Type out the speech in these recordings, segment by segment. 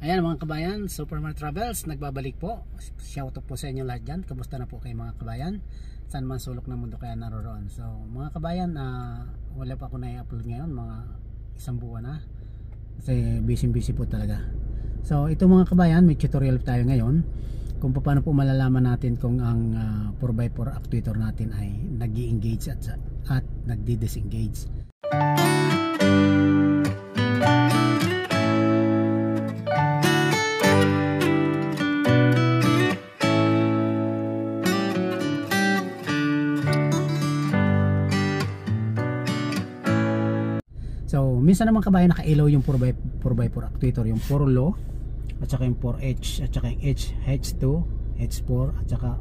Ayan mga kabayan, Superman Travels nagbabalik po. Shout out po sa inyo lahat dyan. Kamusta na po kayo mga kabayan? Saan man sulok ng mundo kaya naroon. So mga kabayan, wala pa ako na-upload ngayon, mga isang buwan na. Kasi busy po talaga. So ito mga kabayan, may tutorial tayo ngayon kung paano po malalaman natin kung ang 4x4 actuator natin ay nag-i-engage at nagdi-disengage. So, minsan naman kabayan naka-ilaw yung 4x4 actuator, yung 4 low at saka yung 4H at saka yung H2, H4 at saka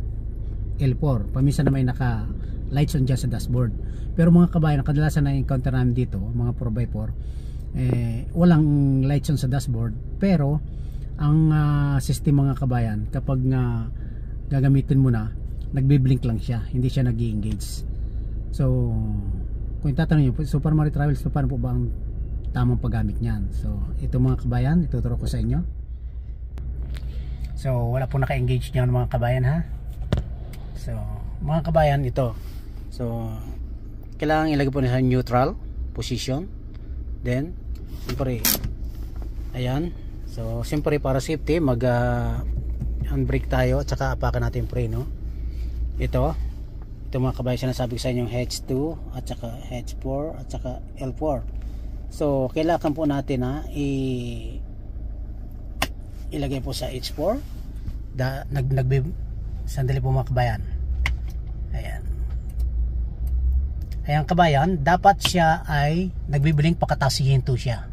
L4. Paminsan naman naka lights on dyan sa dashboard. Pero mga kabayan, kadalasan na encounter namin dito, mga 4x4, walang lights on sa dashboard. Pero ang system mga kabayan, kapag gagamitin mo na, nagbi-blink lang siya, hindi siya nag-i-engage. So kung tatanong nyo, Superman Travels, paano po ba ang tamang paggamit niyan? So ito mga kabayan, ituturo ko sa inyo. So wala po naka-engage niyan mga kabayan ha. So mga kabayan, ito. So kailangan ilagay po niya sa neutral position. Then siyempre ayan. So siyempre para safety, mag handbrake tayo at saka apakan natin yung preno. Ito mga kabayan, sinasabi ko sa inyo H2 at saka H4 at saka L4. So kailangan po natin ilagay po sa H4. Sandali po mga kabayan. Ayan kabayan, dapat siya ay nagbiblink pagkatapos hihinto siya.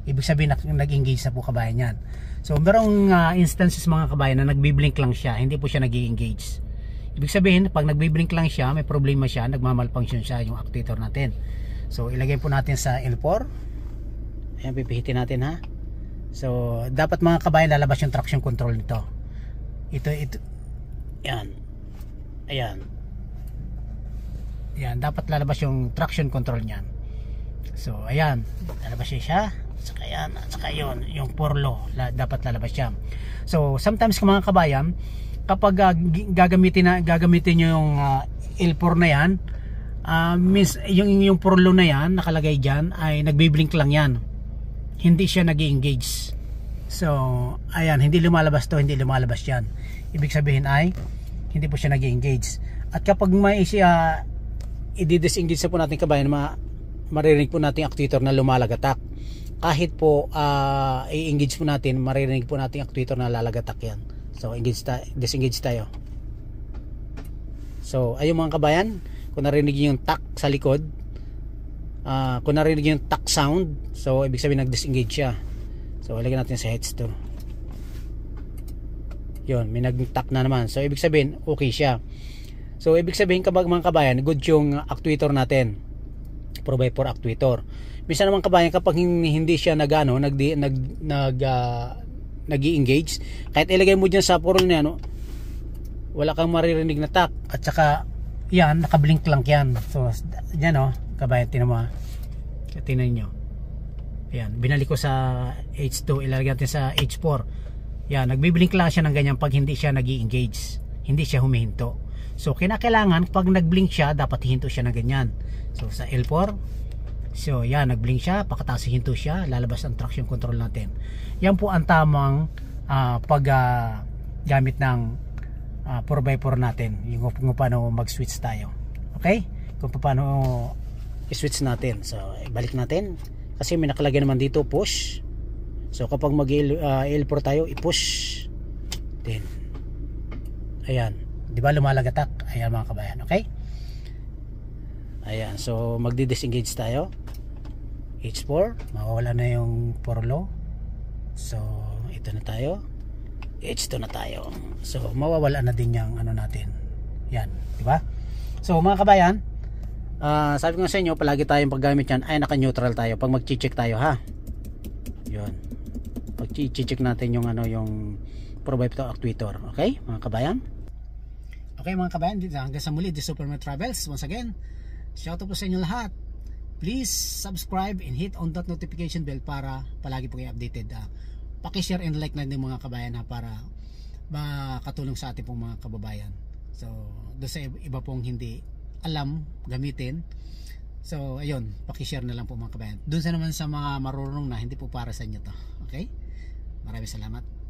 Ibig sabihin nag-engage na po kabayan yan. So merong instances mga kabayan na nagbiblink lang siya, hindi po siya nag-engage. Ibig sabihin, pag nagbi-blink lang siya, may problema siya, nagmamalfunction siya yung actuator natin. So ilagay po natin sa L4. Ayan, pipihitin natin ha. So dapat mga kabayan, lalabas yung traction control nito. Ito. Ayan. Ayan, dapat lalabas yung traction control niyan. So ayan, lalabas siya. Saka yan, saka yun, yung 4 low, dapat lalabas siya. So sometimes mga kabayan, kapag gagamitin nyo yung L4 na yan, yung 4 low na yan nakalagay dyan ay nagbiblink lang yan, hindi siya nag-i-engage. So ayan, hindi lumalabas yan. Ibig sabihin ay hindi po siya nag-i-engage. At kapag may siya i-disengage sa po natin kabayan, maririnig po natin yung actuator na lumalagatak. Kahit po i-engage po natin, maririnig po natin yung actuator na lalagatak yan. So disengage tayo. So ayun mga kabayan, kung narinig yung tack sa likod, kung narinig yung tack sound, so ibig sabihin nag-disengage siya. So ilagay natin sa H2. Yun, may nag-tack na naman. So ibig sabihin okay siya. So ibig sabihin kapag mga kabayan, good yung actuator natin, 4x4 actuator. Minsan naman kabayan, kapag hindi siya nag-i-engage, kahit ilagay mo dyan sa purol na yan, wala kang maririnig na tack. At saka yan, nakablink lang yan. So yan kabayan, tinan mo tinan nyo. Yan, binalik ko sa H2, ilagay natin sa H4. Yan, nagbiblink lang siya ng ganyan pag hindi siya nag-i-engage, hindi siya humihinto. So kinakailangan pag nagblink siya, dapat hihinto siya ng ganyan. So sa L4, so yan, nagblink siya, pagkatapos hinto siya, lalabas ang traction control natin. Yan po ang tamang paggamit ng 4x4 natin, yung kung paano mag-switch tayo. Okay? Kung paano i-switch natin. So ibalik natin, kasi may nakalagay naman dito push. So kapag mag-L4 tayo, i-push din. Ayan, di ba lumalagatak? Ayan mga kabayan. Okay? Ayan, so magdi-disengage tayo. H4, mawawala na yung 4 low. So ito na tayo. H2 na tayo. So mawawala na din yung natin. Yan, di ba? So mga kabayan, sabi ko sa inyo, palagi tayong paggamit yan ay naka-neutral tayo pag mag-check tayo ha. Yun. Pag check natin yung yung 4x4 actuator. Okay, mga kabayan? Okay mga kabayan, hanggang sa muli, this is Superman Travels. Once again, shout out po sa inyo lahat. Please subscribe and hit on that notification bell para palagi po kayo updated paki-share and like na din mga kabayan ha, para makatulong sa ating pong mga kababayan. So doon sa iba pong hindi alam gamitin, so ayun, paki-share na lang po mga kabayan. Doon sa naman sa mga marunong na, hindi po para sa inyo to. Okay, maraming salamat.